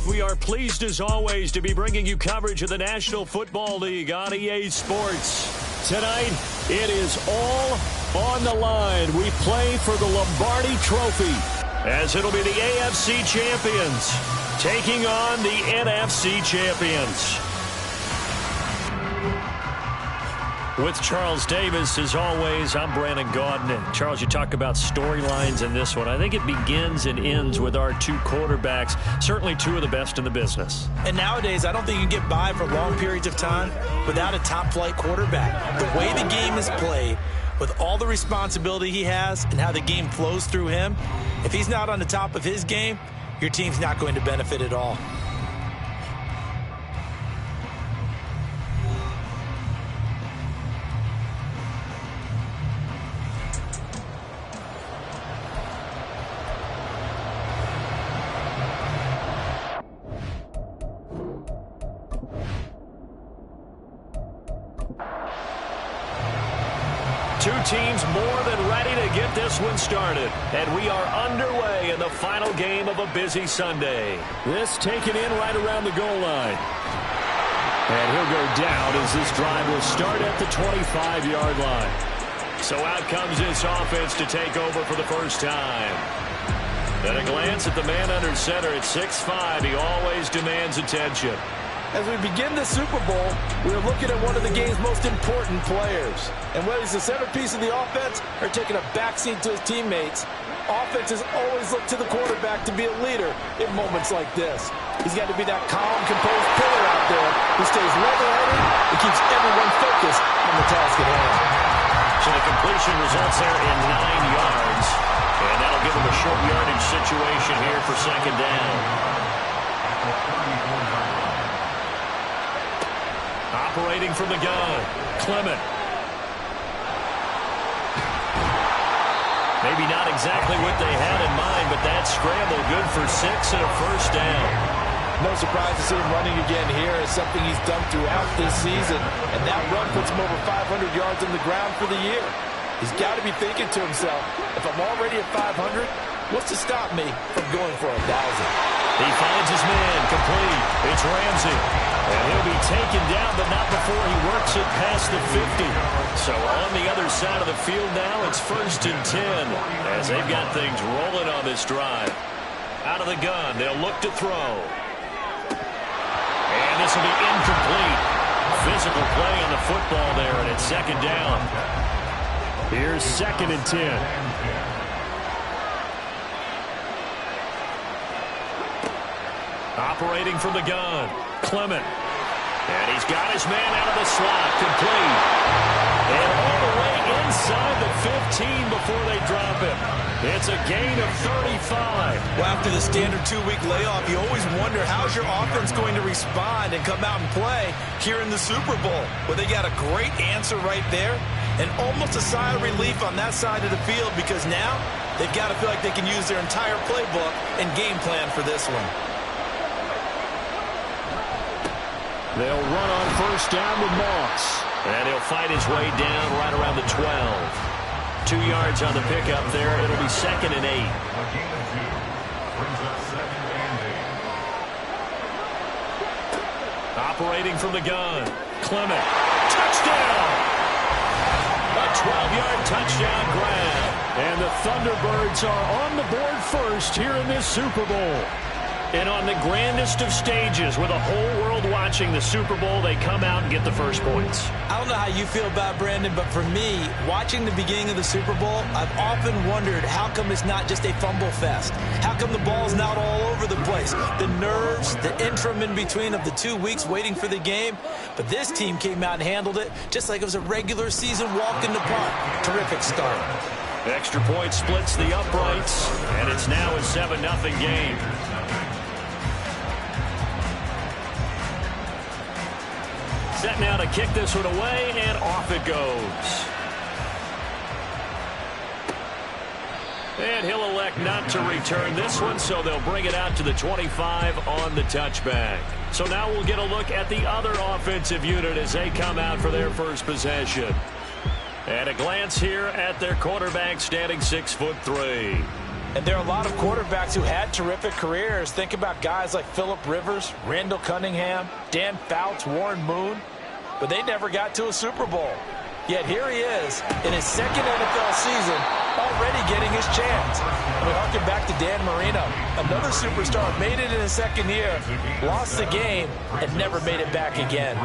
We are pleased as always to be bringing you coverage of the National Football League on EA Sports. Tonight, it is all on the line. We play for the Lombardi Trophy, as it'll be the AFC champions taking on the NFC champions. With Charles Davis, as always, I'm Brandon Gaudin. And Charles, you talk about storylines in this one. I think it begins and ends with our two quarterbacks, certainly two of the best in the business. And nowadays, I don't think you can get by for long periods of time without a top-flight quarterback. The way the game is played, with all the responsibility he has and how the game flows through him, if he's not on the top of his game, your team's not going to benefit at all. Two teams more than ready to get this one started. And we are underway in the final game of a busy Sunday. This taken in right around the goal line. And he'll go down as this drive will start at the 25-yard line. So out comes this offense to take over for the first time. At a glance at the man under center at 6'5", he always demands attention. As we begin the Super Bowl, we're looking at one of the game's most important players. And whether he's the centerpiece of the offense or taking a backseat to his teammates, offenses always look to the quarterback to be a leader in moments like this. He's got to be that calm, composed player out there who stays level-headed and keeps everyone focused on the task at hand. So the completion results there in 9 yards. And that'll give him a short yardage situation here for second down. Operating from the gun, Clement. Maybe not exactly what they had in mind, but that scramble good for 6 and a first down. No surprise to see him running again here. It's something he's done throughout this season, and that run puts him over 500 yards on the ground for the year. He's got to be thinking to himself, if I'm already at 500, what's to stop me from going for 1,000? He finds his man, complete. It's Ramsey. And he'll be taken down, but not before he works it past the 50. So on the other side of the field now, it's 1st and 10, as they've got things rolling on this drive. Out of the gun, they'll look to throw. And this will be incomplete. Physical play on the football there, and it's second down. Here's 2nd and 10. Operating from the gun, Clement. And he's got his man out of the slot, complete. And all the way inside the 15 before they drop him. It's a gain of 35. Well, after the standard 2-week layoff, you always wonder how's your offense going to respond and come out and play here in the Super Bowl. Well, they got a great answer right there and almost a sigh of relief on that side of the field because now they've got to feel like they can use their entire playbook and game plan for this one. They'll run on first down with Moss. And he'll fight his way down right around the 12. 2 yards on the pickup there. It'll be 2nd and 8. Operating from the gun, Clement. Touchdown! A 12-yard touchdown grab. And the Thunderbirds are on the board first here in this Super Bowl. And on the grandest of stages, with a whole world watching the Super Bowl, they come out and get the first points. I don't know how you feel about Brandon, but for me, watching the beginning of the Super Bowl, I've often wondered how come it's not just a fumble fest? How come the ball's not all over the place? The nerves, the interim in between of the 2 weeks waiting for the game. But this team came out and handled it just like it was a regular season walk in the park. Terrific start. Extra point splits the uprights, and it's now a 7-0 game. Set now to kick this one away, and off it goes. And he'll elect not to return this one, so they'll bring it out to the 25 on the touchback. So now we'll get a look at the other offensive unit as they come out for their first possession. At a glance here at their quarterback, standing 6'3". And there are a lot of quarterbacks who had terrific careers. Think about guys like Phillip Rivers, Randall Cunningham, Dan Fouts, Warren Moon. But they never got to a Super Bowl. Yet here he is in his second NFL season, already getting his chance. And we harken back to Dan Marino, another superstar, made it in his second year, lost the game, and never made it back again.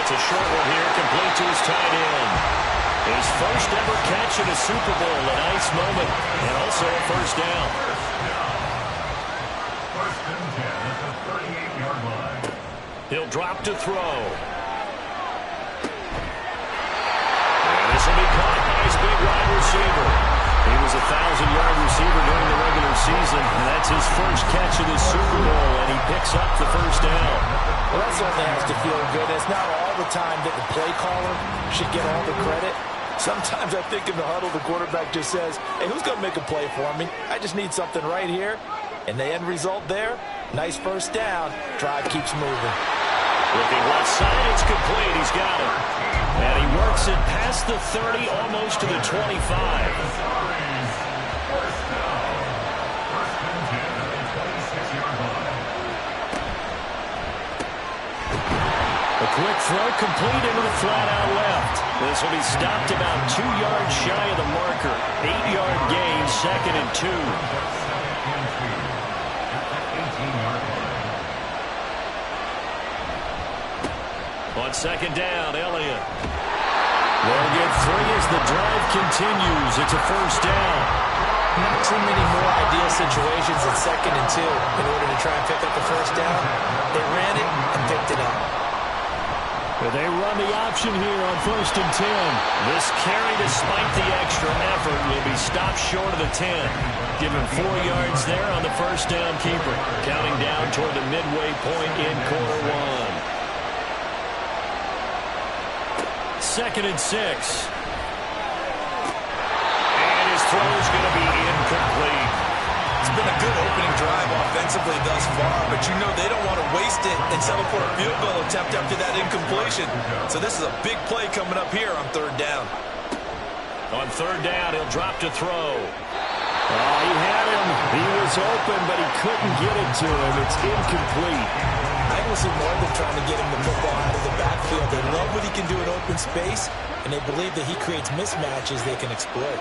It's a short one here, complete to his tight end. His first ever catch in a Super Bowl, a nice moment, and also a first down. He'll drop to throw. And this will be caught by his big wide receiver. He was a 1,000-yard receiver during the regular season, and that's his first catch of this Super Bowl, and he picks up the first down. Well, that certainly has to feel good. It's not all the time that the play caller should get all the credit. Sometimes I think in the huddle, the quarterback just says, hey, who's going to make a play for me? I just need something right here. And the end result there, nice first down. Drive keeps moving. Looking left side, it's complete. He's got it. And he works it past the 30, almost to the 25. A quick throw complete into the flat-out left. This will be stopped about 2 yards shy of the marker. 8-yard gain, 2nd and 2. On second down, Elliott. They'll get 3 as the drive continues. It's a first down. Not too many more ideal situations in 2nd and 2 in order to try and pick up the first down. They ran it and picked it up. They run the option here on 1st and 10. This carry, despite the extra effort, will be stopped short of the 10. Given 4 yards there on the first down keeper. Counting down toward the midway point in quarter 1. 2nd and 6. And his throw is going to be incomplete. It's been a good opening drive offensively thus far, but you know they don't want to waste it and settle for a field goal attempt after that incompletion. So this is a big play coming up here on 3rd down. On 3rd down, he'll drop to throw. Oh, he had him. He was open, but he couldn't get it to him. It's incomplete. I will see more of them trying to get him the football out of the backfield. They love what he can do in open space, and they believe that he creates mismatches they can exploit.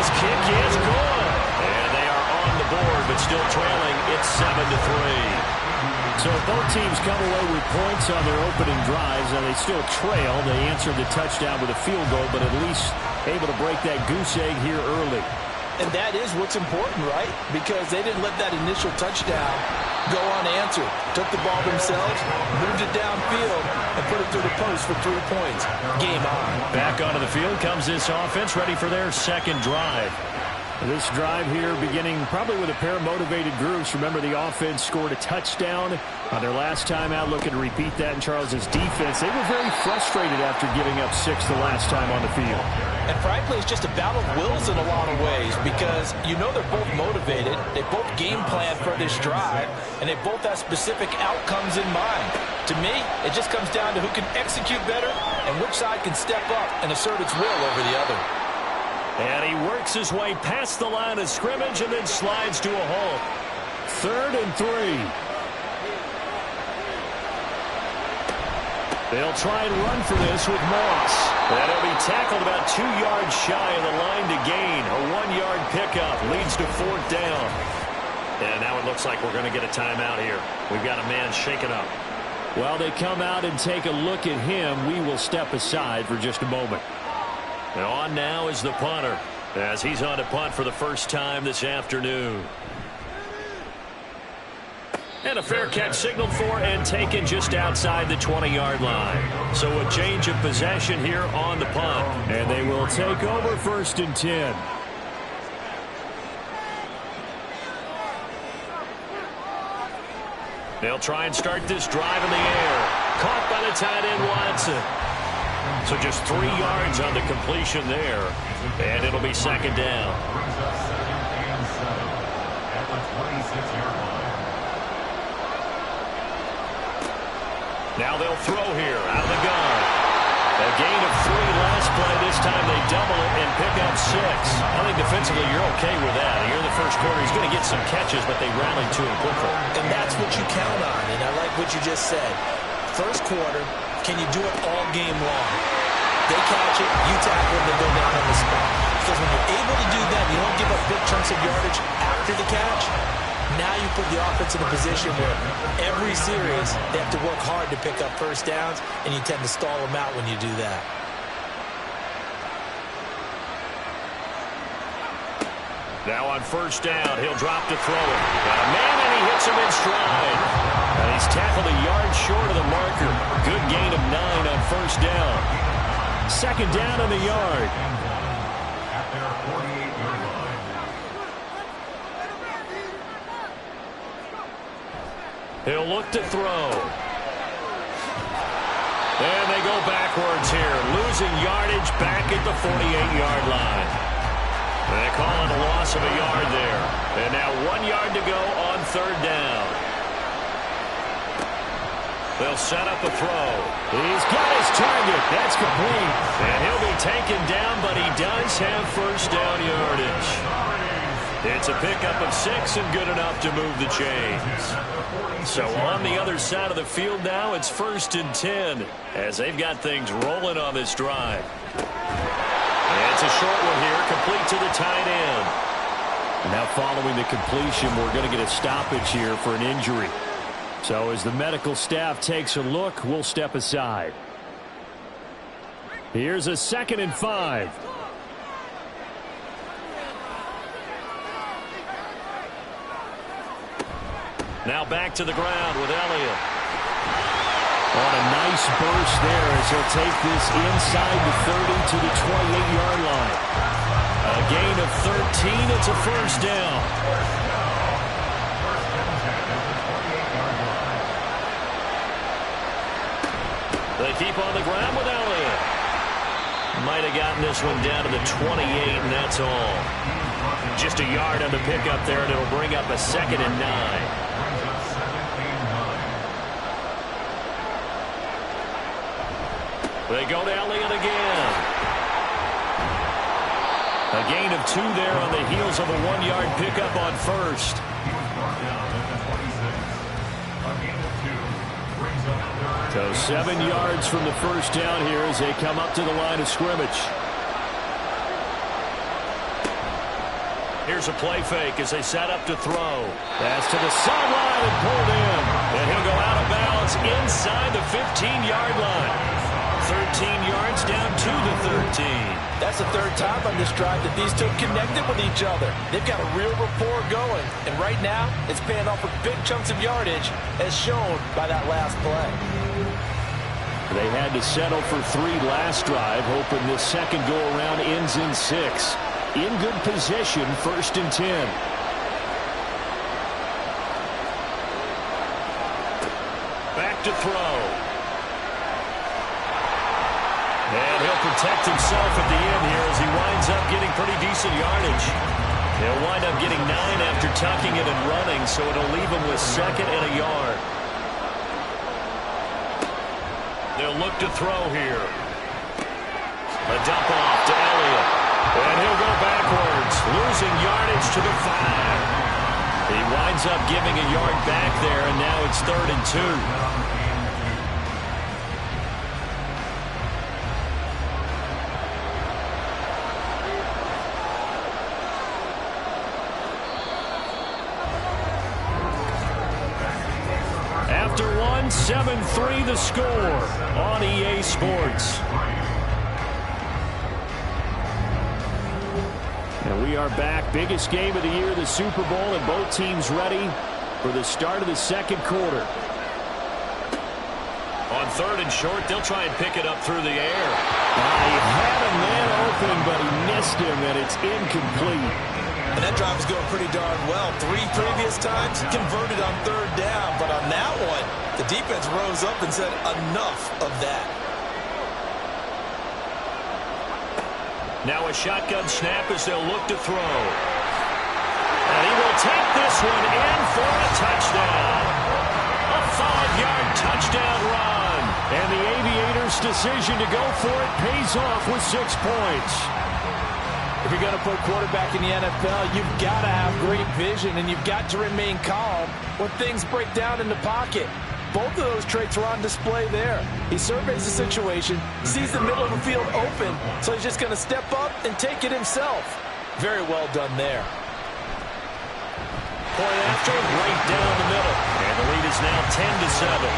Kick is good. And they are on the board, but still trailing. It's 7-3. So both teams come away with points on their opening drives, and they still trail. They answered the touchdown with a field goal, but at least able to break that goose egg here early. And that is what's important, right? Because they didn't let that initial touchdown go unanswered. Took the ball themselves, moved it downfield, and put it through the post for 3 points. Game on. Back onto the field comes this offense, ready for their second drive. This drive here beginning probably with a pair of motivated groups. Remember, the offense scored a touchdown on their last time out, looking to repeat that in Charles's defense. They were very frustrated after giving up 6 the last time on the field. And frankly, it's just a battle of wills in a lot of ways because you know they're both motivated, they both game plan for this drive, and they both have specific outcomes in mind. To me, it just comes down to who can execute better and which side can step up and assert its will over the other. And he works his way past the line of scrimmage and then slides to a halt. 3rd and 3. They'll try and run for this with Moss. That'll be tackled about 2 yards shy of the line to gain. A 1-yard pickup leads to 4th down. And now it looks like we're going to get a timeout here. We've got a man shaken up. While they come out and take a look at him, we will step aside for just a moment. And on now is the punter, as he's on to punt for the first time this afternoon. And a fair catch signaled for and taken just outside the 20-yard line. So a change of possession here on the punt. And they will take over 1st and 10. They'll try and start this drive in the air. Caught by the tight end Watson. So just 3 yards on the completion there. And it'll be 2nd down. Now they'll throw here out of the gun. A gain of 3 last play. This time they double it and pick up 6. I think defensively you're okay with that. Here in the first quarter, he's going to get some catches, but they rallied to him quickly. And that's what you count on, and I like what you just said. First quarter, can you do it all game long? They catch it, you tackle it, they go down on the spot. Because when you're able to do that, you don't give up big chunks of yardage after the catch. Now you put the offense in a position where every series they have to work hard to pick up first downs, and you tend to stall them out when you do that. Now on first down, he'll drop to throw it. Got a man, and he hits him in stride. And he's tackled a yard short of the marker. Good gain of 9 on first down. Second down on the yard. He'll look to throw. And they go backwards here, losing yardage back at the 48-yard line. They call it a loss of a yard there. And now 1 yard to go on third down. They'll set up a throw. He's got his target. That's complete. And he'll be taken down, but he does have first down yardage. It's a pickup of 6 and good enough to move the chains. So on the other side of the field now, it's 1st and 10 as they've got things rolling on this drive. And it's a short one here, complete to the tight end. Now following the completion, we're going to get a stoppage here for an injury. So as the medical staff takes a look, we'll step aside. Here's a 2nd and 5. Now back to the ground with Elliott. On a nice burst there as he'll take this inside the 30 to the 28-yard line. A gain of 13. It's a first down. They keep on the ground with Elliott. Might have gotten this one down to the 28, and that's all. Just a yard on the pickup there, and it'll bring up a 2nd and 9. They go to Elliott again. A gain of 2 there on the heels of a 1-yard pickup on first. So 7 yards from the first down here as they come up to the line of scrimmage. Here's a play fake as they set up to throw. Pass to the sideline and pulled in. And he'll go out of bounds inside the 15-yard line. 13 yards down to the 13. That's the 3rd time on this drive that these two connected with each other. They've got a real rapport going. And right now, it's paying off with big chunks of yardage, as shown by that last play. They had to settle for 3 last drive, hoping this second go-around ends in 6. In good position, 1st and 10. Back to throw. And he'll protect himself at the end here as he winds up getting pretty decent yardage. He'll wind up getting 9 after tucking it and running, so it'll leave him with 2nd and a yard. They'll look to throw here. A dump off to Elliott. And he'll go backwards, losing yardage to the 5. He winds up giving a yard back there, and now it's 3rd and 2. After 7-3 the score on EA Sports. And we are back. Biggest game of the year, the Super Bowl, and both teams ready for the start of the second quarter. On 3rd and short, they'll try and pick it up through the air. He had a man open, but he missed him, and it's incomplete. And that drive is going pretty darn well. 3 previous times converted on 3rd down, but on that one, the defense rose up and said enough of that. Now a shotgun snap as they'll look to throw. And he will take this one in for a touchdown. A 5-yard touchdown run. And the Aviators' decision to go for it pays off with 6 points. If you're going to put quarterback in the NFL, you've got to have great vision, and you've got to remain calm when things break down in the pocket. Both of those traits are on display there. He surveys the situation, sees the middle of the field open, so he's just going to step up and take it himself. Very well done there. Point after, right down the middle. And the lead is now 10-7.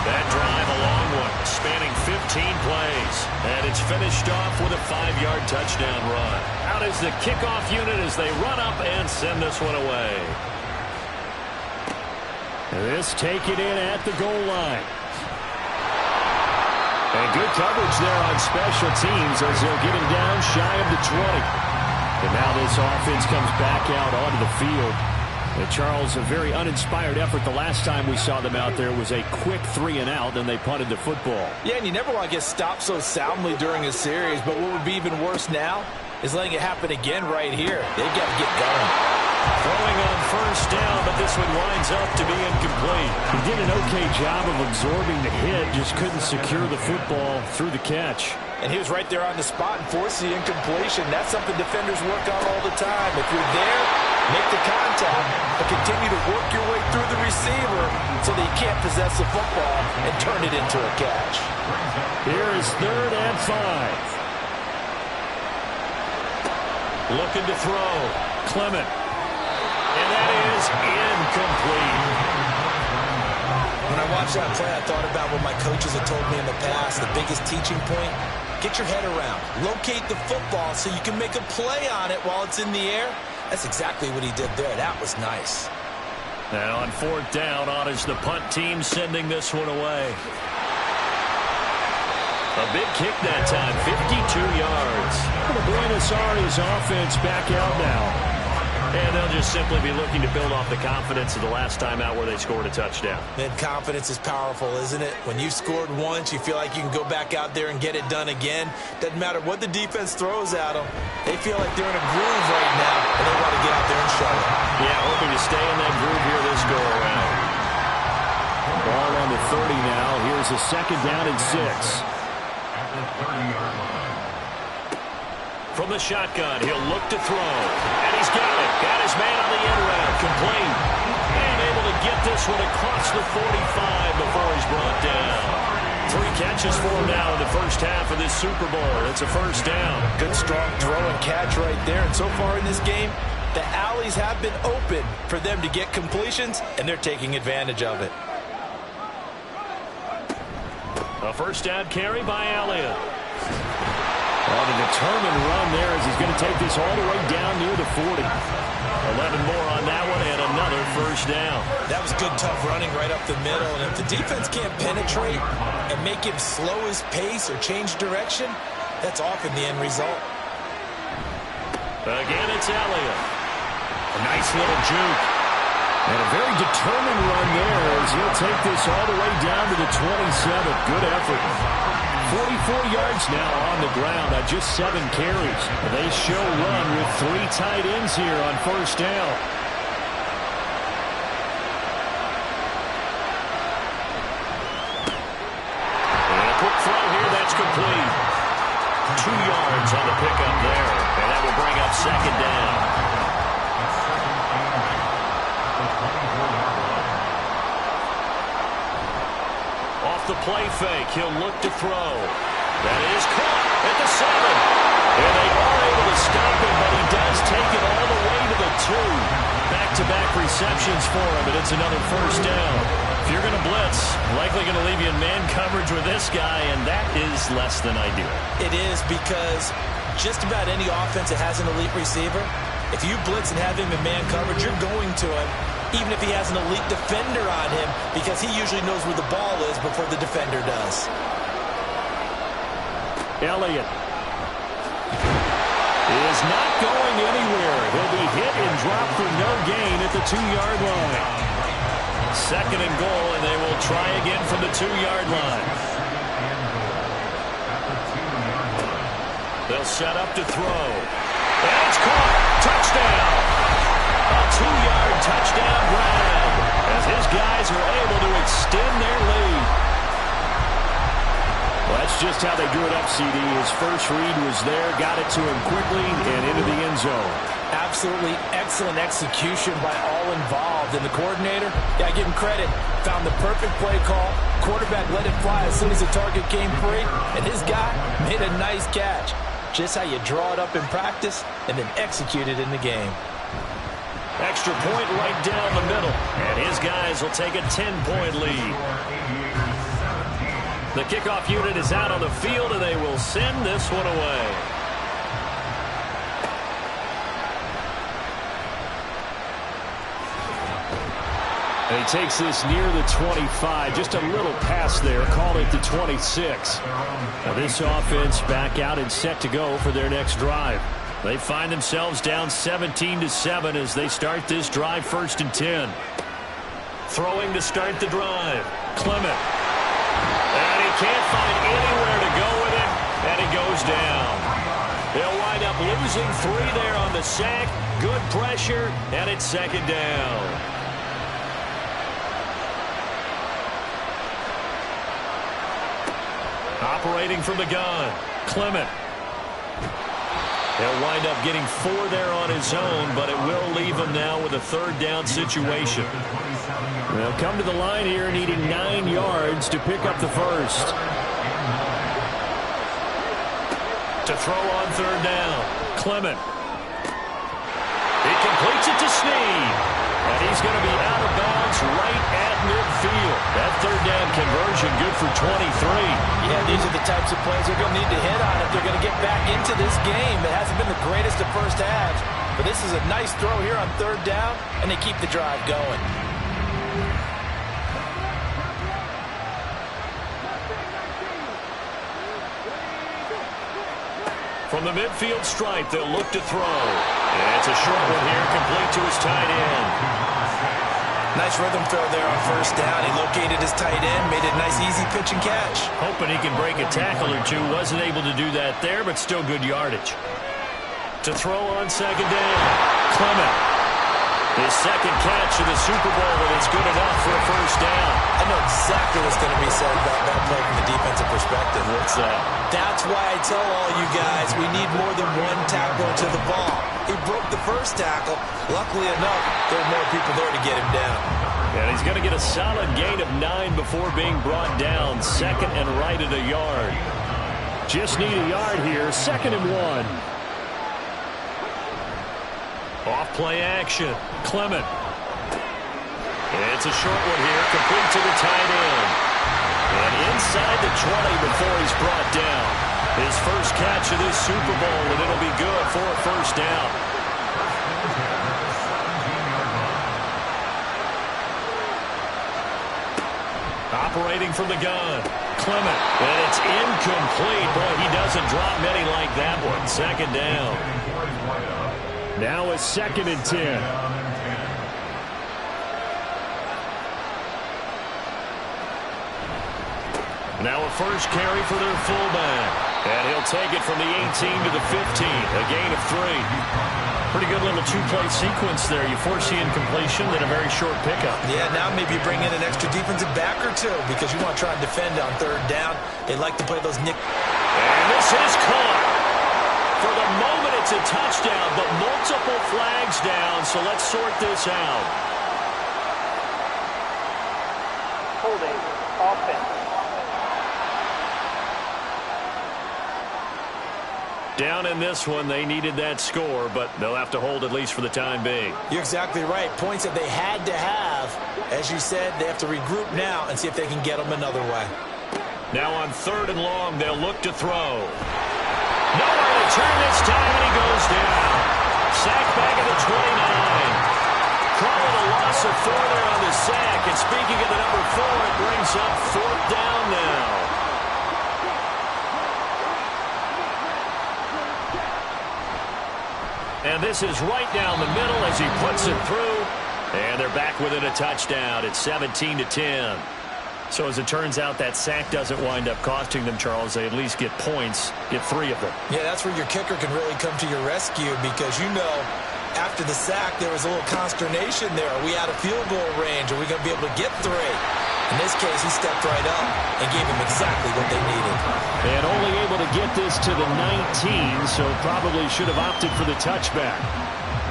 That drive, a long one, spanning 15 plays. And it's finished off with a 5-yard touchdown run. Out is the kickoff unit as they run up and send this one away. This taken in at the goal line. And good coverage there on special teams as they'll get him down shy of the 20. And now this offense comes back out onto the field. And Charles, a very uninspired effort. The last time we saw them out there was a quick 3-and-out, and they punted the football. Yeah, and you never want to get stopped so soundly during a series, but what would be even worse now is letting it happen again right here. They've got to get going. Throwing on first down, but this one winds up to be incomplete. He did an okay job of absorbing the hit, just couldn't secure the football through the catch. And he was right there on the spot and forced the incompletion. That's something defenders work on all the time. If you're there, make the contact, but continue to work your way through the receiver so that you can't possess the football and turn it into a catch. Here is 3rd and 5. Looking to throw. Clement. And that is incomplete. When I watched that play, I thought about what my coaches have told me in the past. The biggest teaching point, get your head around. Locate the football so you can make a play on it while it's in the air. That's exactly what he did there. That was nice. And on 4th down, on is the punt team sending this one away. A big kick that time, 52 yards. The Buenos Aires offense back out now. And they'll just simply be looking to build off the confidence of the last time out where they scored a touchdown. And confidence is powerful, isn't it? When you scored once, you feel like you can go back out there and get it done again. Doesn't matter what the defense throws at them. They feel like they're in a groove right now, and they want to get out there and show it. Yeah, hoping to stay in that groove here this go-around. Ball on the 30 now. Here's a 2nd down and 6. From the shotgun, he'll look to throw. And he's got it. Got his man on the end route. Complete. And able to get this one across the 45 before he's brought down. 3 catches for him now in the first half of this Super Bowl. It's a 1st down. Good strong throw and catch right there. And so far in this game, the alleys have been open for them to get completions, and they're taking advantage of it. A 1st down carry by Elliott. On a determined run there as he's going to take this all the way down near the 40. 11 more on that one and another 1st down. That was good, tough running right up the middle. And if the defense can't penetrate and make him slow his pace or change direction, that's often the end result. Again, it's Elliott. A nice little juke. And a very determined run there as he'll take this all the way down to the 27. Good effort. 44 yards now on the ground on just 7 carries. They show run with 3 tight ends here on 1st down. And a quick throw here, that's complete. 2 yards on the pickup there, and that will bring up 2nd down. The play fake. He'll look to throw. That is caught at the 7. And they are able to stop him, but he does take it all the way to the 2. Back-to-back receptions for him, and it's another 1st down. If you're going to blitz, likely going to leave you in man coverage with this guy, and that is less than ideal. It is, because just about any offense that has an elite receiver, if you blitz and have him in man coverage, you're going to him, even if he has an elite defender on him, because he usually knows where the ball is before the defender does. Elliott is not going anywhere. He'll be hit and dropped for no gain at the 2-yard line. 2nd and goal, and they will try again from the 2-yard line. They'll set up to throw. And it's caught. Touchdown. A 2-yard touchdown grab as his guys are able to extend their lead. Well, that's just how they drew it up, CD. His first read was there, got it to him quickly, and into the end zone. Absolutely excellent execution by all involved. And the coordinator, yeah, I give him credit, found the perfect play call. Quarterback let it fly as soon as the target came free, and his guy made a nice catch. Just how you draw it up in practice and then execute it in the game. Extra point right down the middle, and his guys will take a 10-point lead. The kickoff unit is out on the field, and they will send this one away. And he takes this near the 25, just a little pass there, call it the 26. Now this offense back out and set to go for their next drive. They find themselves down 17-7 as they start this drive, 1st and 10. Throwing to start the drive, Clement. And he can't find anywhere to go with it, and he goes down. They'll wind up losing 3 there on the sack. Good pressure, and it's 2nd down. Operating from the gun, Clement. He'll wind up getting 4 there on his own, but it will leave him now with a 3rd down situation. They'll come to the line here needing 9 yards to pick up the first. To throw on 3rd down, Clement. He completes it to Snead. And he's going to be out of bounds right at midfield. That 3rd down conversion good for 23. Yeah, these are the types of plays they're going to need to hit on if they're going to get back into this game. It hasn't been the greatest of first halves, but this is a nice throw here on 3rd down, and they keep the drive going. From the midfield stripe, they'll look to throw. And it's a short one here, complete to his tight end. Nice rhythm throw there on 1st down. He located his tight end, made it a nice, easy pitch and catch. Hoping he can break a tackle or two. Wasn't able to do that there, but still good yardage. To throw on 2nd down, Clement. His 2nd catch of the Super Bowl, and it's good enough for a 1st down. I know exactly what's going to be said about that play from the defensive perspective. What's that? That's why I tell all you guys we need more than 1 tackler to the ball. He broke the 1st tackle. Luckily enough, there were more people there to get him down. And he's going to get a solid gain of 9 before being brought down. 2nd and right at a yard. Just need a yard here. 2nd and 1. Off play action, Clement. It's a short one here, complete to the tight end. And inside the 20 before he's brought down. His first catch of this Super Bowl, and it'll be good for a 1st down. Operating from the gun, Clement. And it's incomplete. Boy, he doesn't drop many like that one. 2nd down. Now a 2nd and 10. Now a first carry for their fullback. And he'll take it from the 18 to the 15. A gain of 3. Pretty good little 2-play sequence there. You force the incompletion, then a very short pickup. Yeah, now maybe you bring in an extra defensive back or 2 because you want to try and defend on 3rd down. They like to play those nick. And this is caught. For the moment, it's a touchdown, but multiple flags down, so let's sort this out. Holding, offense. Down in this one, they needed that score, but they'll have to hold at least for the time being. You're exactly right. Points that they had to have. As you said, they have to regroup now and see if they can get them another way. Now on 3rd and long, they'll look to throw. Nowhere to turn this time, and he goes down. Sack back at the 29. Calling a loss of 4 there on the sack. And speaking of the number 4, it brings up 4th down now. And this is right down the middle as he puts it through. And they're back within a touchdown. It's 17-10. So as it turns out, that sack doesn't wind up costing them, Charles. They at least get points, get 3 of them. Yeah, that's where your kicker can really come to your rescue because, you know, after the sack, there was a little consternation there. Are we out of field goal range? Are we going to be able to get 3? In this case, he stepped right up and gave them exactly what they needed. And only able to get this to the 19, so probably should have opted for the touchback.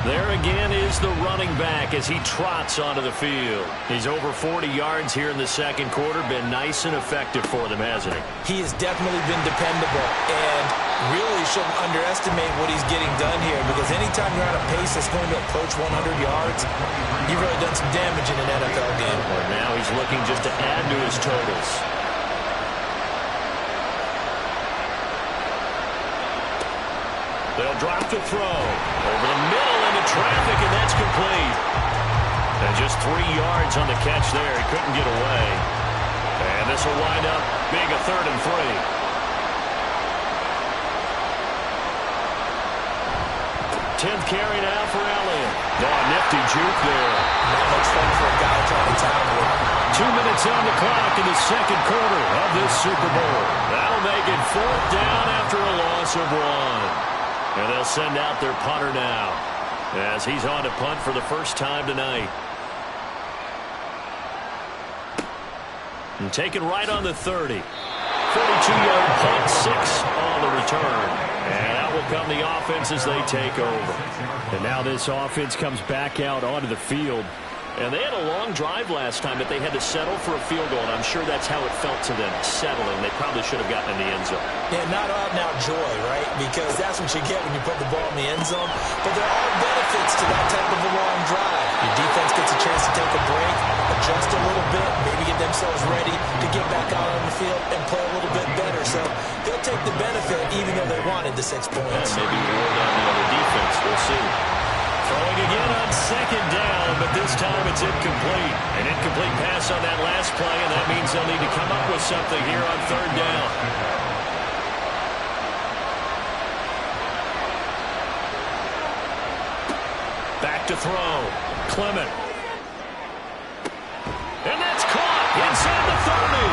There again is the running back as he trots onto the field. He's over 40 yards here in the second quarter. Been nice and effective for them, hasn't he? He has definitely been dependable, and really shouldn't underestimate what he's getting done here, because anytime you're on a pace that's going to approach 100 yards, you've really done some damage in an NFL game. Well, now he's looking just to add to his totals. They'll drop to throw. Over the middle into traffic, and that's complete. And just 3 yards on the catch there. He couldn't get away. And this will wind up being a 3rd and 3. 10th carry now for Elliott. Oh, nifty juke there. Not much fun for a guy trying to tackle it. 2 minutes on the clock in the second quarter of this Super Bowl. That'll make it 4th down after a loss of 1. And they'll send out their punter now as he's on to punt for the first time tonight. And taken right on the 30. 42-yard punt, 6 on the return. And out will come the offense as they take over. And now this offense comes back out onto the field. And they had a long drive last time, but they had to settle for a field goal, and I'm sure that's how it felt to them, settling. They probably should have gotten in the end zone. Yeah, not out-and-out joy, right? Because that's what you get when you put the ball in the end zone. But there are benefits to that type of a long drive. Your defense gets a chance to take a break, adjust a little bit, maybe get themselves ready to get back out on the field and play a little bit better. So they'll take the benefit even though they wanted the 6 points. Yeah, maybe roll down the other defense. We'll see. Throwing again on 2nd down, but this time it's incomplete. An incomplete pass on that last play, and that means they'll need to come up with something here on 3rd down. Back to throw. Clement. And that's caught inside the 30.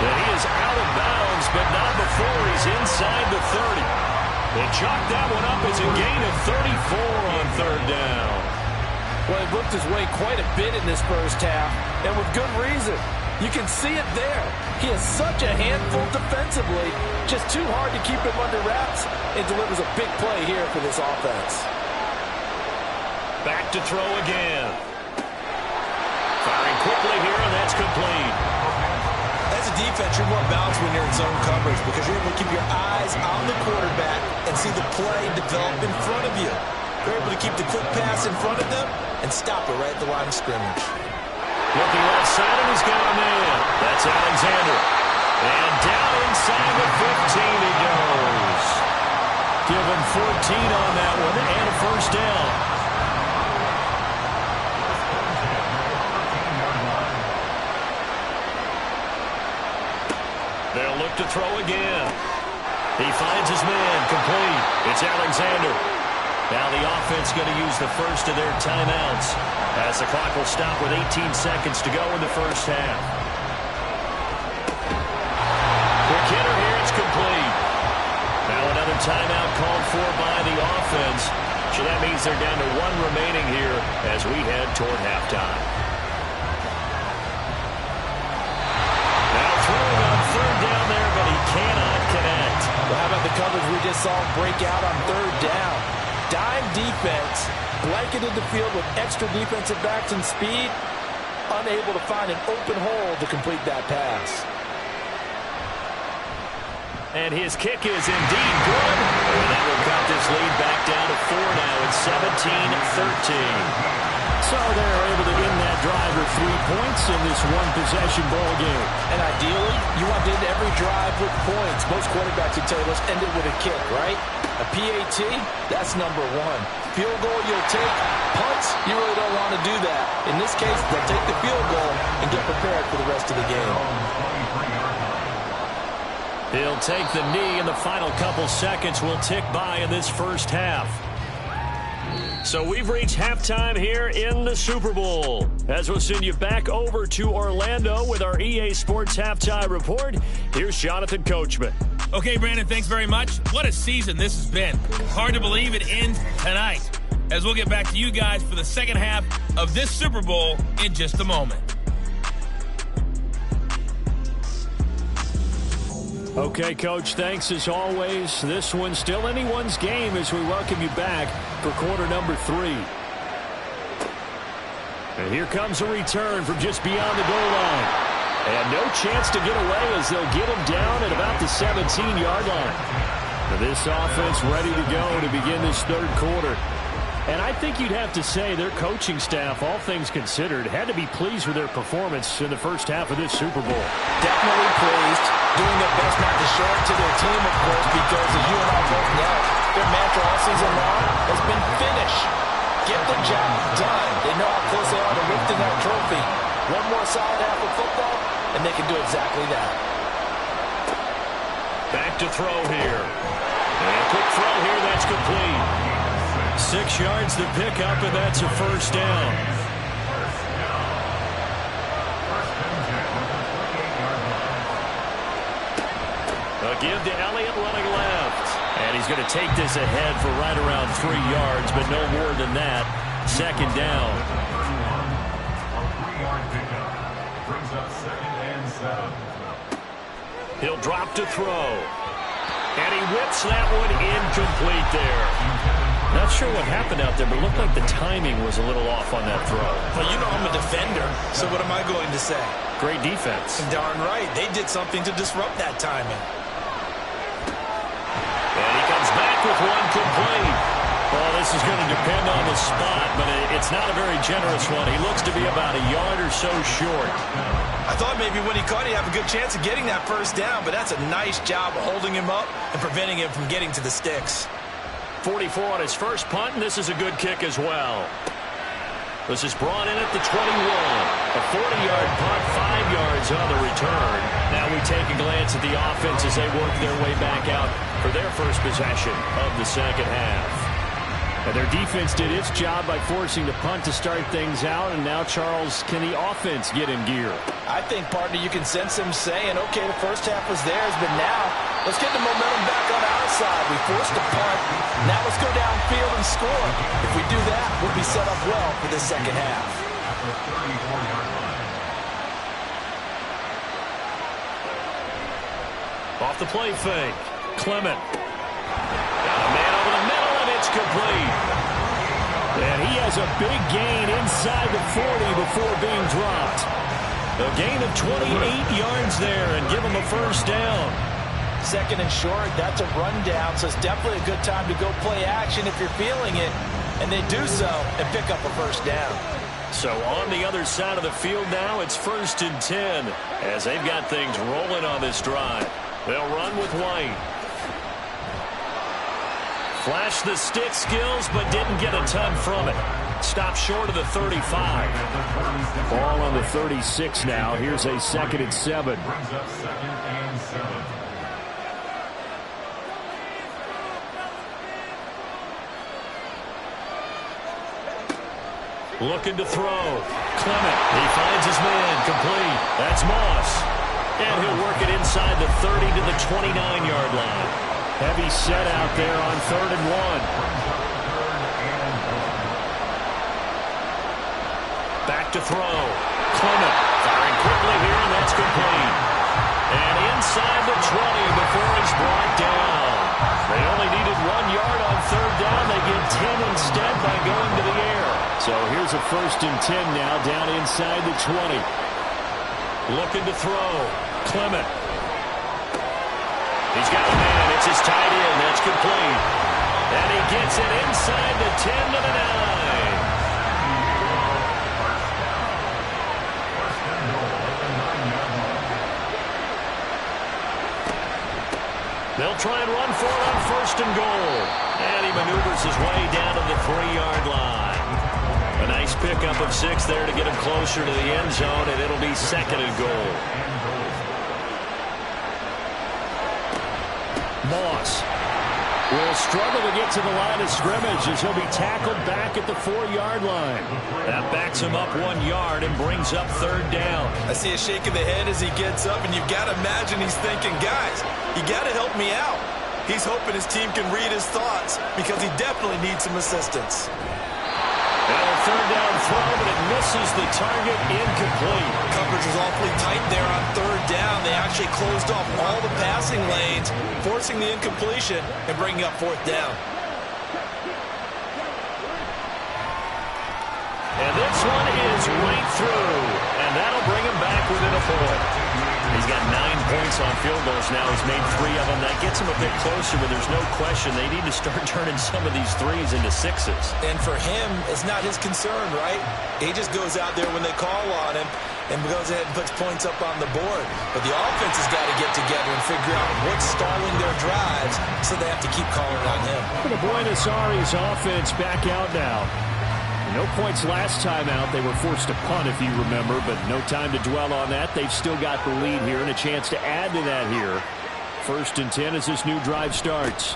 And he is out of bounds, but not before he's inside the 30. They chalked that one up as a gain of 34 on 3rd down. Well, he looked his way quite a bit in this first half, and with good reason. You can see it there. He is such a handful defensively, just too hard to keep him under wraps, and delivers a big play here for this offense. Back to throw again. Firing quickly here, and that's complete. As a defense, you're more balanced when you're in zone coverage because you're able to keep your eyes on the quarterback and see the play develop in front of you. You're able to keep the quick pass in front of them and stop it right at the line of scrimmage. Looking left side, and he's got a man. That's Alexander. And down inside the 15 he goes. Give him 14 on that one and a 1st down. They'll look to throw again. He finds his man, complete. It's Alexander. Now the offense going to use the first of their timeouts as the clock will stop with 18 seconds to go in the first half. Quick hitter here, it's complete. Now another timeout called for by the offense. So that means they're down to 1 remaining here as we head toward halftime. Down there, but he cannot connect. Well, how about the coverage we just saw break out on 3rd down? Dime defense, blanketed the field with extra defensive backs and speed, unable to find an open hole to complete that pass. And his kick is indeed good. And that will cut this lead back down to 4 now. It's 17-13. So they're able to end that drive with 3 points in this one-possession ball game. And ideally, you want to end every drive with points. Most quarterbacks would tell you, let's end it with a kick, right? A PAT, that's number 1. Field goal, you'll take. Punts, you really don't want to do that. In this case, they'll take the field goal and get prepared for the rest of the game. He'll take the knee, and the final couple seconds will tick by in this first half. So we've reached halftime here in the Super Bowl. As we'll send you back over to Orlando with our EA Sports Halftime Report, here's Jonathan Coachman. Okay, Brandon, thanks very much. What a season this has been. Hard to believe it ends tonight. As we'll get back to you guys for the second half of this Super Bowl in just a moment. Okay, Coach, thanks as always. This one's still anyone's game as we welcome you back for quarter number 3. And here comes a return from just beyond the goal line. And no chance to get away as they'll get him down at about the 17-yard line. This offense ready to go to begin this third quarter. And I think you'd have to say their coaching staff, all things considered, had to be pleased with their performance in the first half of this Super Bowl. Definitely pleased. Doing their best not to show it to their team, of course, because as you and I both know, their mantra all season long has been finish. Get the job done. They know how close they are to lifting that trophy. One more solid half of football, and they can do exactly that. Back to throw here. And a quick throw here, that's complete. 6 yards to pick up, and that's a first down. A give to Elliott running left. And he's going to take this ahead for right around 3 yards, but no more than that. Second down. He'll drop to throw. And he whips that one incomplete there. Not sure what happened out there, but it looked like the timing was a little off on that throw. Well, you know I'm a defender, so what am I going to say? Great defense. Darn right. They did something to disrupt that timing. And he comes back with one complete. Well, this is going to depend on the spot, but it's not a very generous one. He looks to be about a yard or so short. I thought maybe when he caught, he'd have a good chance of getting that first down, but that's a nice job of holding him up and preventing him from getting to the sticks. 44 on his first punt, and this is a good kick as well. This is brought in at the 21. A 40-yard punt, 5 yards on the return. Now we take a glance at the offense as they work their way back out for their first possession of the second half. And their defense did its job by forcing the punt to start things out, and now, Charles, can the offense get in gear? I think, partner, you can sense them saying, okay, the first half was theirs, but now let's get the momentum back on our side. We forced a punt. Now let's go downfield and score. If we do that, we'll be set up well for the second half. Off the play fake. Clement. Got a man over the middle, and it's complete. And he has a big gain inside the 40 before being dropped. A gain of 28 yards there and give him a first down. Second and short, that's a rundown, so it's definitely a good time to go play action if you're feeling it. And they do so and pick up a first down. So on the other side of the field now, it's 1st and 10 as they've got things rolling on this drive. They'll run with White. Flashed the stick skills, but didn't get a ton from it. Stopped short of the 35. Ball on the 36 now. Here's a 2nd and 7. Looking to throw. Clement. He finds his man. Complete. That's Moss. And he'll work it inside the 30 to the 29-yard line. Heavy set out there on 3rd and 1. Back to throw. Clement firing quickly here, and that's complete. And inside the 20 before he's brought down. They only needed 1 yard on 3rd down. They get 10 instead by going to the air. So here's a 1st and 10 now down inside the 20. Looking to throw. Clement. He's got a man. It's his tight end. That's complete. And he gets it inside the 10 to the 9. They'll try and run for it on 1st and goal. And he maneuvers his way down to the 3-yard line. A nice pickup of 6 there to get him closer to the end zone, and it'll be 2nd and goal. Moss will struggle to get to the line of scrimmage as he'll be tackled back at the 4-yard line. That backs him up 1 yard and brings up 3rd down. I see a shake of the head as he gets up, and you've got to imagine he's thinking, guys, you got to help me out. He's hoping his team can read his thoughts because he definitely needs some assistance. And a third down throw, but it misses the target, incomplete. Coverage was awfully tight there on third down. They actually closed off all the passing lanes, forcing the incompletion and bringing up fourth down. And this one is right through, and that'll bring him back within a point. He's got 9 points on field goals now. He's made 3 of them. That gets him a bit closer, but there's no question they need to start turning some of these threes into sixes. And for him, it's not his concern, right? He just goes out there when they call on him and goes ahead and puts points up on the board. But the offense has got to get together and figure out what's stalling their drives, so they have to keep calling on him. For the Buenos Aires offense back out now. No points last time out. They were forced to punt, if you remember, but no time to dwell on that. They've still got the lead here and a chance to add to that here. 1st and 10 as this new drive starts.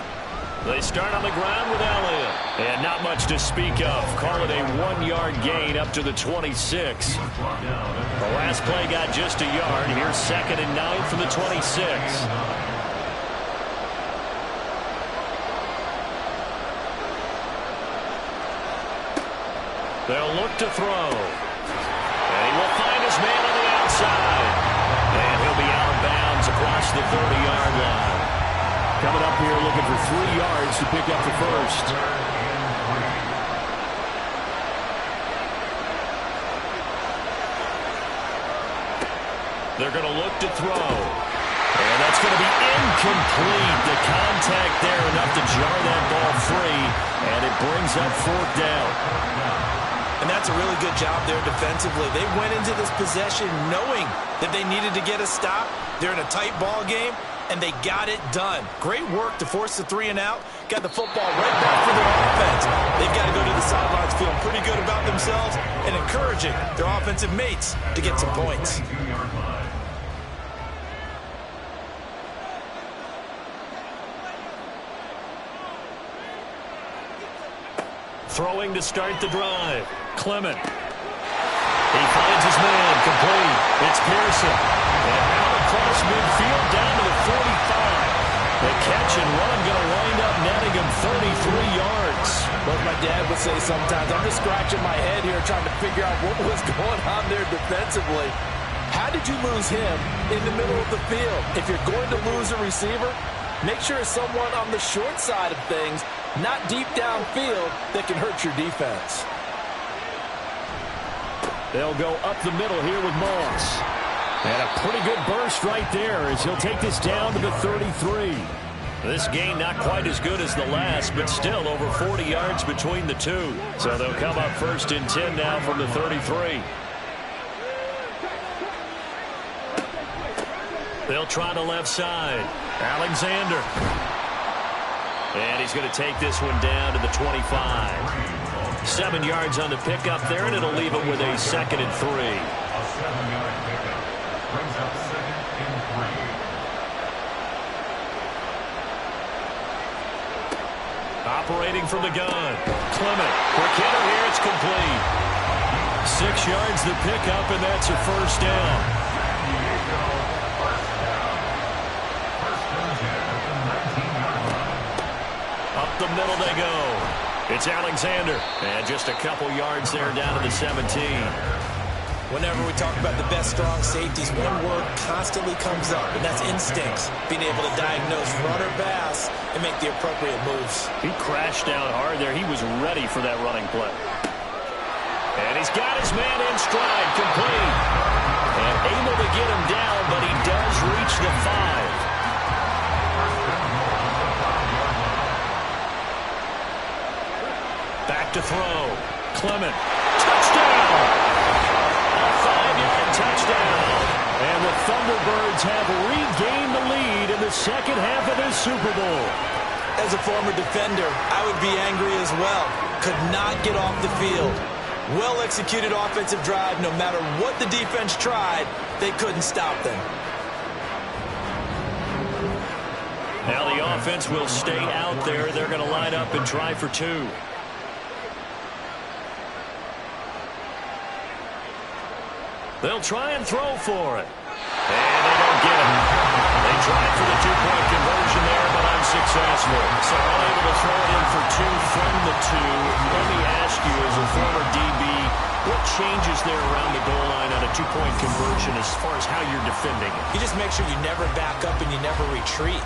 They start on the ground with Elliott. And not much to speak of. Call it a 1-yard gain up to the 26. The last play got just a yard. Here's 2nd and 9 from the 26. They'll look to throw. And he will find his man on the outside. And he'll be out of bounds across the 30-yard line. Coming up here looking for 3 yards to pick up the first. They're going to look to throw. And that's going to be incomplete. The contact there enough to jar that ball free. And it brings up 4th down. And that's a really good job there defensively. They went into this possession knowing that they needed to get a stop. They're in a tight ball game, and they got it done. Great work to force the 3 and out. Got the football right back for their offense. They've got to go to the sidelines feeling pretty good about themselves and encouraging their offensive mates to get some points. Throwing to start the drive. Clement. He finds his man. Complete. It's Pearson. And out across midfield down to the 45. The catch and run going to wind up netting him 33 yards. Well, my dad would say sometimes, I'm just scratching my head here trying to figure out what was going on there defensively. How did you lose him in the middle of the field? If you're going to lose a receiver, make sure it's someone on the short side of things, not deep downfield, that can hurt your defense. They'll go up the middle here with Moss. And a pretty good burst right there as he'll take this down to the 33. This gain not quite as good as the last, but still over 40 yards between the two. So they'll come up 1st and 10 now from the 33. They'll try the left side. Alexander. And he's going to take this one down to the 25. 7 yards on the pickup there, and it'll leave him with a 2nd and 3. Operating from the gun. Clement. Quick hitter here. It's complete. 6 yards the pickup, and that's a 1st down. Up the middle they go. It's Alexander. And just a couple yards there down to the 17. Whenever we talk about the best strong safeties, one word constantly comes up, and that's instincts. Being able to diagnose run or pass and make the appropriate moves. He crashed down hard there. He was ready for that running play. And he's got his man in stride, complete. And able to get him down, but he does reach the 5. Back to throw. Clement. Touchdown! A 5-yard touchdown. And the Thunderbirds have regained the lead in the second half of this Super Bowl. As a former defender, I would be angry as well. Could not get off the field. Well-executed offensive drive. No matter what the defense tried, they couldn't stop them. Now the offense will stay out there. They're going to line up and try for 2. They'll try and throw for it. And they don't get it. They tried for the 2-point conversion there, but on successful. So unable to throw it in for two from the two. Let me ask you, as a former DB, what changes there around the goal line on a two-point conversion as far as how you're defending it? You just make sure you never back up and you never retreat.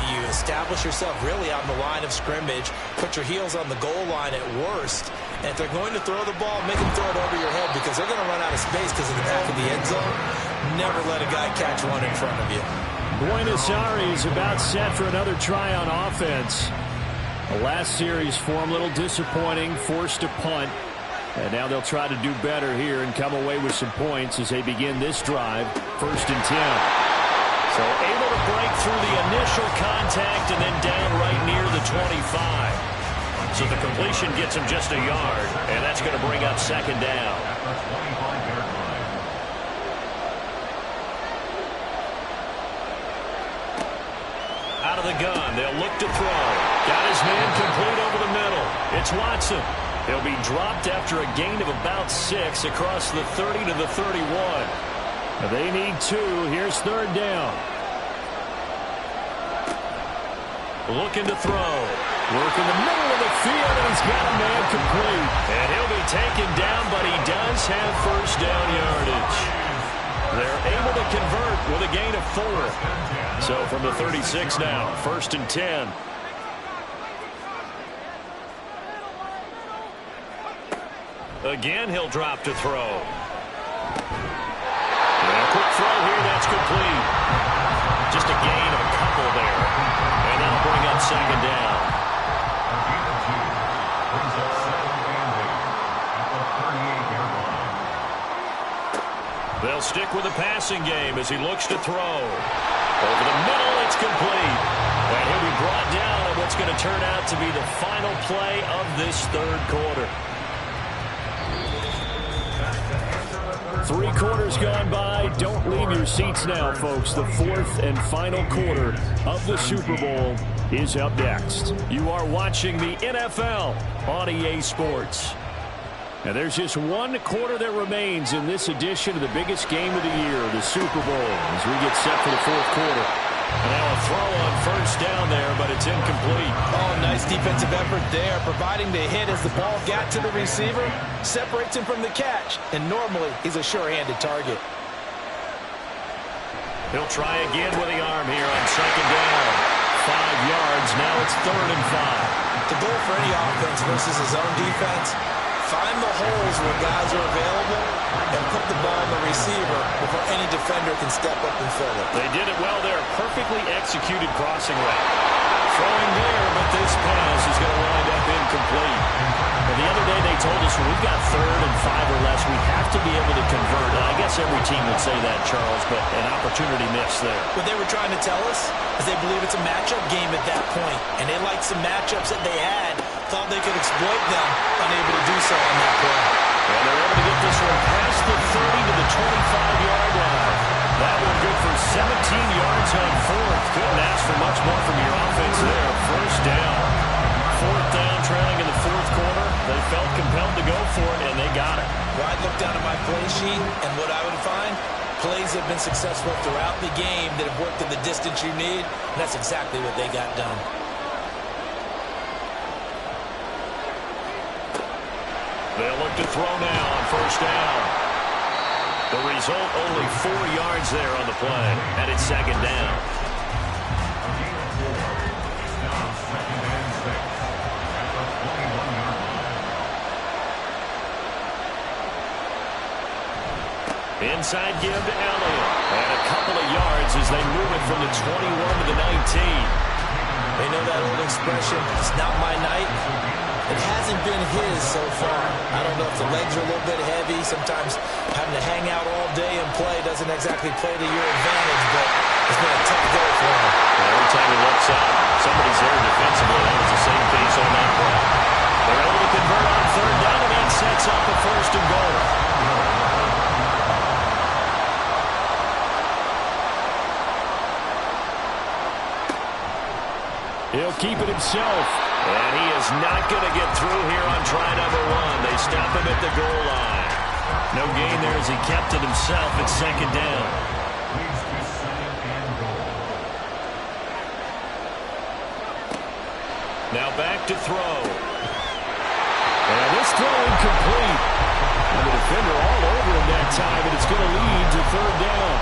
You establish yourself really on the line of scrimmage, put your heels on the goal line at worst, and if they're going to throw the ball, make them throw it over your head because they're going to run out of space because of the back of the end zone. Never let a guy catch one in front of you. Buenos Aires about set for another try on offense. The last series for him, a little disappointing, forced to punt. And now they'll try to do better here and come away with some points as they begin this drive. 1st and 10. So able to break through the initial contact and then down right near the 25. So the completion gets him just a yard, and that's going to bring up 2nd down. Out of the gun, they'll look to throw. Got his man complete over the middle. It's Watson. He'll be dropped after a gain of about 6 across the 30 to the 31. They need 2. Here's 3rd down. Looking to throw. Work in the middle of the field, and he's got a man complete. And he'll be taken down, but he does have 1st down yardage. They're able to convert with a gain of 4. So from the 36 now, 1st and 10. Again, he'll drop to throw. And a quick throw here, that's complete. Just a gain of a couple there. And that'll bring up 2nd down. They'll stick with the passing game as he looks to throw. Over the middle, it's complete. And he'll be brought down on what's going to turn out to be the final play of this 3rd quarter. 3 quarters gone by. Don't leave your seats now, folks. The 4th and final quarter of the Super Bowl is up next. You are watching the NFL on EA Sports. And there's just 1 quarter that remains in this edition of the biggest game of the year, the Super Bowl, as we get set for the 4th quarter. And now a throw on 1st down there, but it's incomplete. Oh, nice defensive effort there, providing the hit as the ball got to the receiver, separates him from the catch, and normally he's a sure-handed target. He'll try again with the arm here on 2nd down. 5 yards, now it's 3rd and 5. The goal for any offense versus his own defense, find the holes where guys are available and put the ball on the receiver before any defender can step up and fill it. They did it well there. Perfectly executed crossing route. Throwing there, but this pass is going to wind up incomplete. And the other day they told us when we've got 3rd and 5 or less, we have to be able to convert. And I guess every team would say that, Charles, but an opportunity missed there. What they were trying to tell us is they believe it's a matchup game at that point, and they liked some matchups that they had, thought they could exploit them, unable to do so on that play. And they're able to get this one past the 30 to the 25-yard line. That one good for 17 yards on 4th. Couldn't ask for much more from your offense there. 1st down. 4th down, trailing in the 4th quarter. They felt compelled to go for it, and they got it. Well, I'd look down at my play sheet, and what I would find, plays have been successful throughout the game that have worked in the distance you need, and that's exactly what they got done. They'll look to throw now on 1st down. The result, only 4 yards there on the play, and it's 2nd down. Inside give to Elliott, and a couple of yards as they move it from the 21 to the 19. They know that old expression, it's not my night. It hasn't been his so far. I don't know if the legs are a little bit heavy. Sometimes having to hang out all day and play doesn't exactly play to your advantage, but it's been a tough go for him. Every time he looks out, somebody's there defensively. That was the same case on that play. They're able to convert on 3rd down, and that sets up a 1st and goal. He'll keep it himself. And he is not going to get through here on try number 1. They stop him at the goal line. No gain there as he kept it himself at 2nd down. Now back to throw. And this throw incomplete. And the defender all over him that time, and it's going to lead to third down.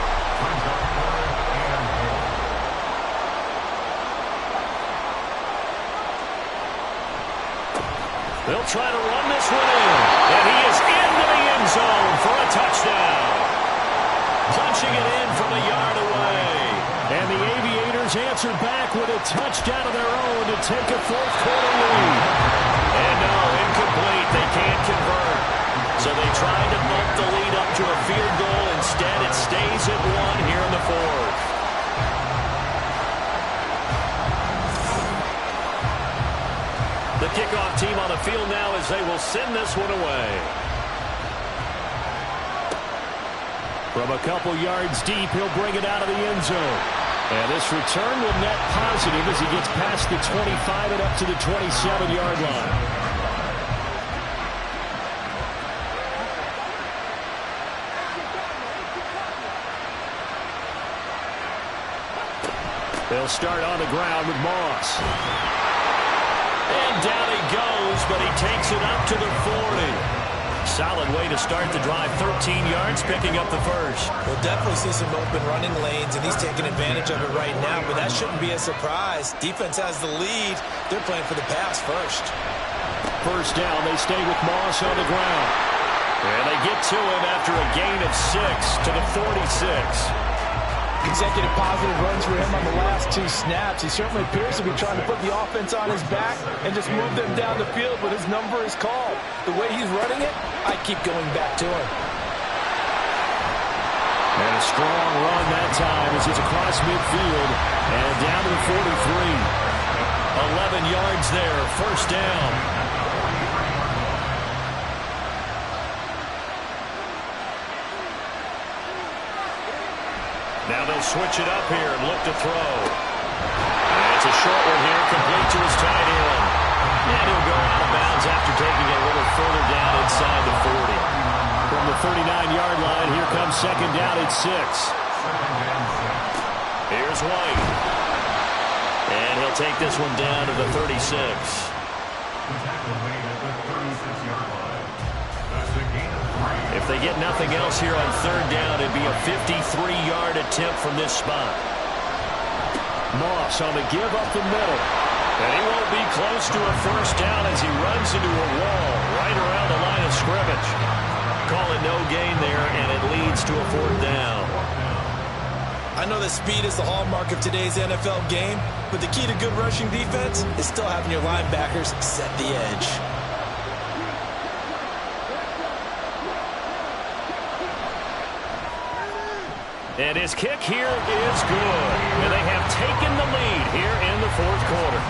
They'll try to run this one in. And he is into the end zone for a touchdown. Punching it in from a yard away. And the Aviators answer back with a touchdown of their own to take a fourth quarter lead. And no, incomplete. They can't convert. So they tried to bump the lead up to a field goal. Instead, it stays at 1 here in the fourth. The kickoff team on the field now as they will send this one away. From a couple yards deep, he'll bring it out of the end zone. And this return will net positive as he gets past the 25 and up to the 27-yard line. They'll start on the ground with Moss. And down he goes, but he takes it up to the 40. Solid way to start the drive. 13 yards, picking up the first. We'll definitely see some open running lanes, and he's taking advantage of it right now, but that shouldn't be a surprise. Defense has the lead. They're playing for the pass first. First down, they stay with Moss on the ground. And they get to him after a gain of 6 to the 46. Consecutive positive runs for him on the last 2 snaps. He certainly appears to be trying to put the offense on his back and just move them down the field when his number is called. The way he's running it, I keep going back to him. And a strong run that time as he's across midfield and down to the 43. 11 yards there, first down. Now they'll switch it up here and look to throw. And it's a short one here, complete to his tight end. And he'll go out of bounds after taking it a little further down inside the 40. From the 39-yard line, here comes second down at 6. Here's White. And he'll take this one down to the 36. If they get nothing else here on third down, it'd be a 53-yard attempt from this spot. Moss on the give up the middle. And he won't be close to a first down as he runs into a wall right around the line of scrimmage. Calling no gain there, and it leads to a fourth down. I know that speed is the hallmark of today's NFL game, but the key to good rushing defense is still having your linebackers set the edge. And his kick here is good. And they have taken the lead here in the fourth quarter.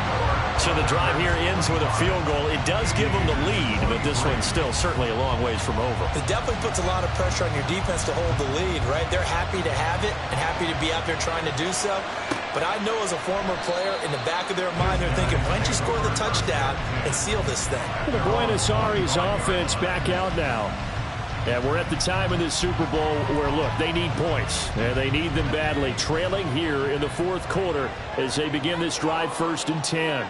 So the drive here ends with a field goal. It does give them the lead, but this one's still certainly a long ways from over. It definitely puts a lot of pressure on your defense to hold the lead, right? They're happy to have it and happy to be out there trying to do so. But I know as a former player, in the back of their mind, they're thinking, why don't you score the touchdown and seal this thing? The Buenos Aires offense back out now. And we're at the time in this Super Bowl where, look, they need points. And they need them badly. Trailing here in the fourth quarter as they begin this drive, 1st and 10.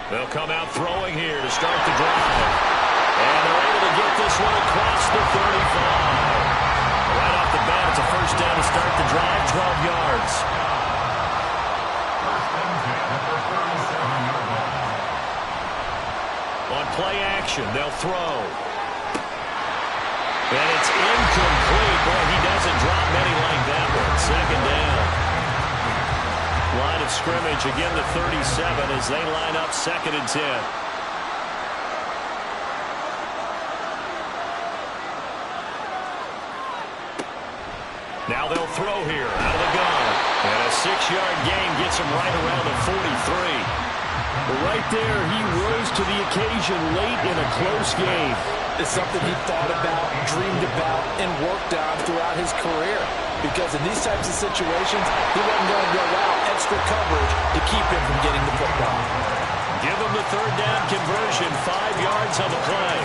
They'll come out throwing here to start the drive. And they're able to get this one across the 35. Right off the bat, it's a first down to start the drive, 12 yards. On play action, they'll throw. And it's incomplete. Boy, he doesn't drop many like that one. Second down. Line of scrimmage, again the 37 as they line up 2nd and 10. Now they'll throw here out of the gun. And a 6-yard gain gets him right around the 43. Right there, he rose to the occasion late in a close game. It's something he thought about, dreamed about, and worked on throughout his career. Because in these types of situations, he wasn't going to go out extra coverage to keep him from getting the football. Give him the third down conversion, 5 yards on the play.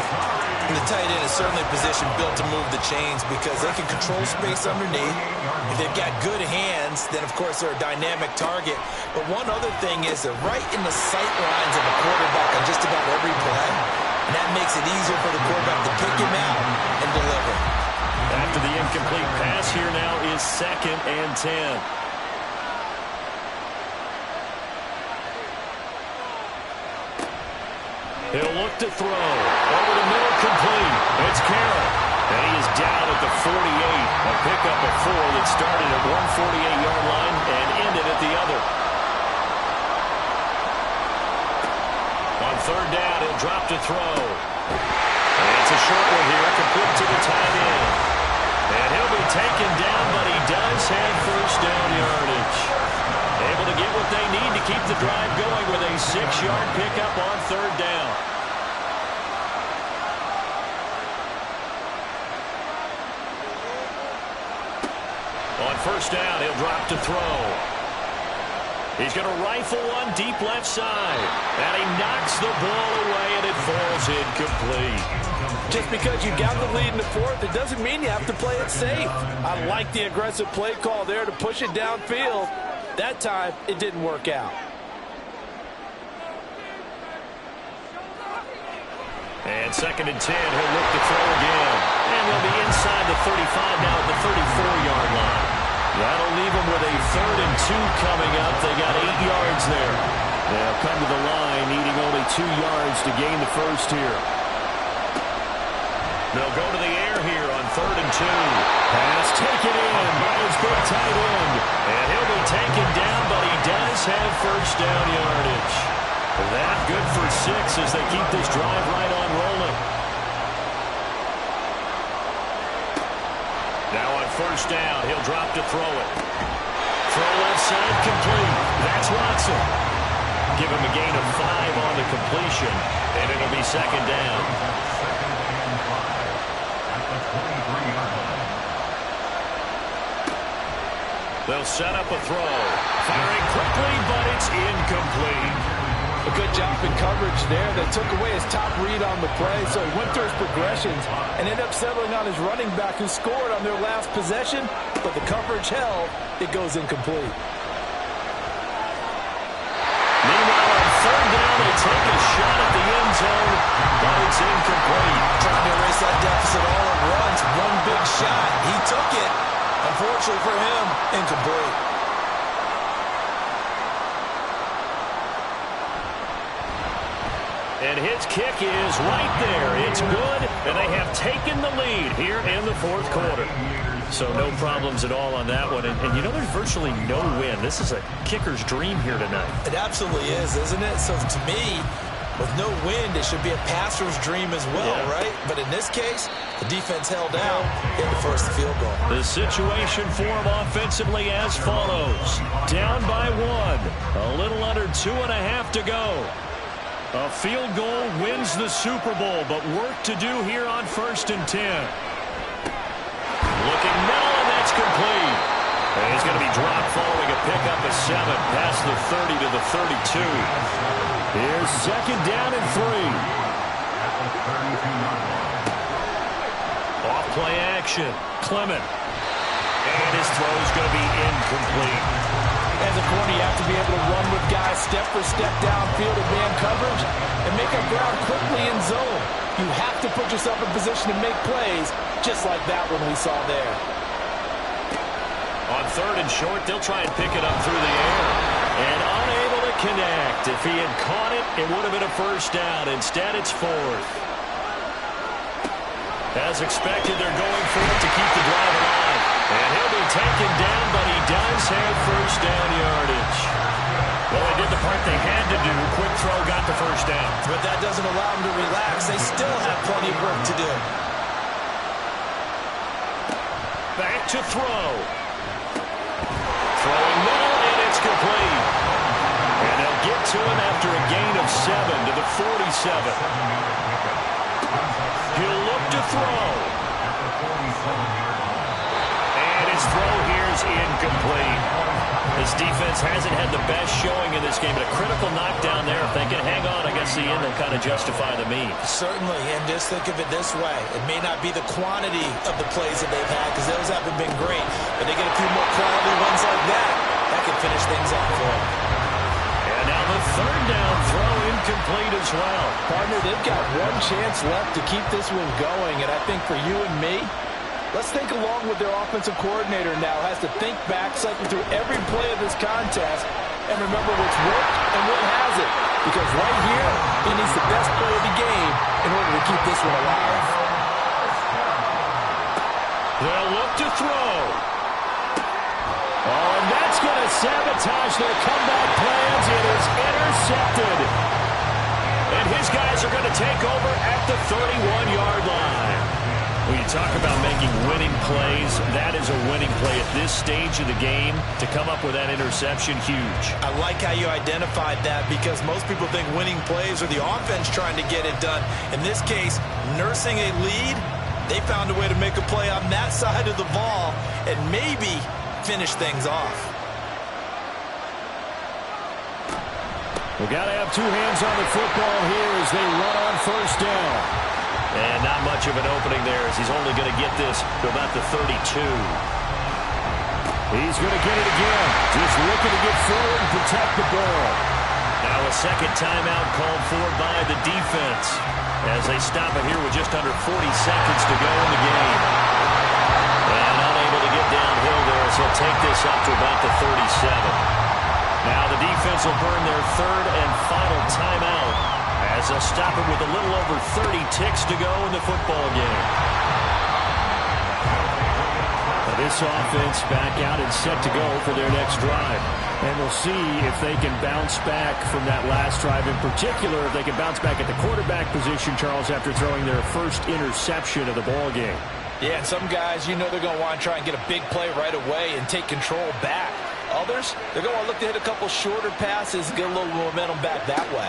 And the tight end is certainly a position built to move the chains because they can control space underneath. If they've got good hands, then, of course, they're a dynamic target. But one other thing is they're right in the sight lines of a quarterback on just about every play. And that makes it easier for the quarterback to pick him out and deliver. After the incomplete pass, here now is 2nd and 10. He'll look to throw. Over the middle, complete. It's Carroll. And he is down at the 48. A pickup of 4 that started at 148-yard line and ended at the other. On 3rd down, he'll drop to throw. And it's a short one here, complete to the tight end. And he'll be taken down, but he does have 1st down yardage. Able to get what they need to keep the drive going with a 6-yard pickup on 3rd down. On 1st down, he'll drop to throw. He's going to rifle one deep left side. And he knocks the ball away, and it falls incomplete. Just because you got the lead in the 4th, it doesn't mean you have to play it safe. I like the aggressive play call there to push it downfield. That time, it didn't work out. And 2nd and 10, he'll look to throw again. And they'll be inside the 35 now at the 34-yard line. That'll leave them with a 3rd and 2 coming up. They got 8 yards there. They'll come to the line, needing only 2 yards to gain the 1st here. They'll go to the air here on 3rd and 2. Pass taken in by his big tight end. And he'll be taken down, but he does have 1st down yardage. That good for 6 as they keep this drive right on rolling. Now on 1st down, he'll drop to throw it. Throw left side, complete. That's Watson. Give him a gain of 5 on the completion, and it'll be 2nd down. They'll set up a throw. Firing quickly, but it's incomplete. A good job in coverage there. They took away his top read on the play, so he went through his progressions and ended up settling on his running back who scored on their last possession, but the coverage held. It goes incomplete. Meanwhile, on 3rd down, they take a shot at the end zone, but it's incomplete. Trying to erase that deficit all at once. One big shot. He took it. Unfortunately for him, incomplete. And his kick is right there. It's good, and they have taken the lead here in the 4th quarter. So no problems at all on that one. And you know, there's virtually no win. This is a kicker's dream here tonight. It absolutely is, isn't it? So to me, with no wind, it should be a passer's dream as well, right? But in this case, the defense held out, hit the first field goal. The situation for him offensively as follows. Down by 1. A little under 2.5 to go. A field goal wins the Super Bowl, but work to do here on 1st and 10. Looking middle, and that's complete. And he's going to be dropped following a pickup of 7 past the 30 to the 32. Here's 2nd down and 3. Off play action. Clement. And his throw's going to be incomplete. As a corner, you have to be able to run with guys step for step downfield in man coverage and make up ground quickly in zone. You have to put yourself in position to make plays, just like that one we saw there. On 3rd and short, they'll try and pick it up through the air. And unable to connect. If he had caught it, it would have been a 1st down. Instead, it's 4th. As expected, they're going for it to keep the drive alive. And he'll be taken down, but he does have 1st down yardage. Well, they did the part they had to do. Quick throw got the 1st down. But that doesn't allow them to relax. They still have plenty of work to do. Back to throw. Throwing middle, and it's complete. And they'll get to him after a gain of 7 to the 47. He'll look to throw. And his throw here is incomplete. This defense hasn't had the best showing in this game, but a critical knockdown there. If they can hang on against the end, they'll kind of justify the means. Certainly, and just think of it this way. It may not be the quantity of the plays that they've had, because those haven't been great, but they get a few more quality ones like that. That can finish things off for them. And now the third down throw incomplete as well. Partner, they've got one chance left to keep this one going, and I think for you and me, let's think along with their offensive coordinator now. Has to think back, cycle through every play of this contest, and remember what's worked and what hasn't. Because right here, he needs the best play of the game in order to keep this one alive. They'll look to throw. Oh, and that's going to sabotage their comeback plans. It is intercepted. And his guys are going to take over at the 31-yard line. When you talk about making winning plays, that is a winning play at this stage of the game. To come up with that interception, huge. I like how you identified that, because most people think winning plays are the offense trying to get it done. In this case, nursing a lead, they found a way to make a play on that side of the ball and maybe finish things off. We've got to have two hands on the football here as they run on first down. And not much of an opening there, as he's only going to get this to about the 32. He's going to get it again. Just looking to get forward and protect the ball. Now a second timeout called for by the defense as they stop it here with just under 40 seconds to go in the game. And unable to get downhill there, so he'll take this up to about the 37. Now the defense will burn their third and final timeout as they'll stop it with a little over 30 ticks to go in the football game. Now this offense back out and set to go for their next drive. And we'll see if they can bounce back from that last drive. In particular, if they can bounce back at the quarterback position, Charles, after throwing their first interception of the ball game. Yeah, and some guys, you know they're going to want to try and get a big play right away and take control back. Others, they're going to look to hit a couple shorter passes and get a little momentum back that way.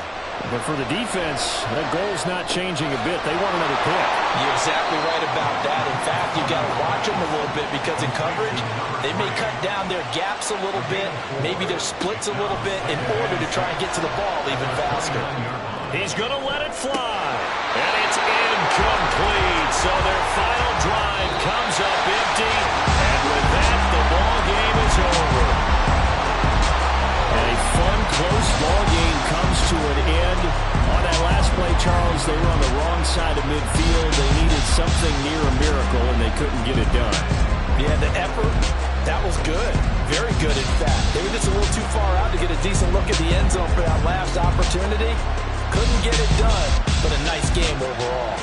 But for the defense, that goal's not changing a bit. They want another pick. You're exactly right about that. In fact, you've got to watch them a little bit, because in coverage, they may cut down their gaps a little bit, maybe their splits a little bit, in order to try and get to the ball even faster. He's going to let it fly. And it's incomplete. So their final drive comes up empty. And with that, the ball game is over. And a fun, close ball game comes to an end. On that last play, Charles, they were on the wrong side of midfield. They needed something near a miracle, and they couldn't get it done. Yeah, the effort, that was good. Very good, in fact. They were just a little too far out to get a decent look at the end zone for that last opportunity. Couldn't get it done, but a nice game overall.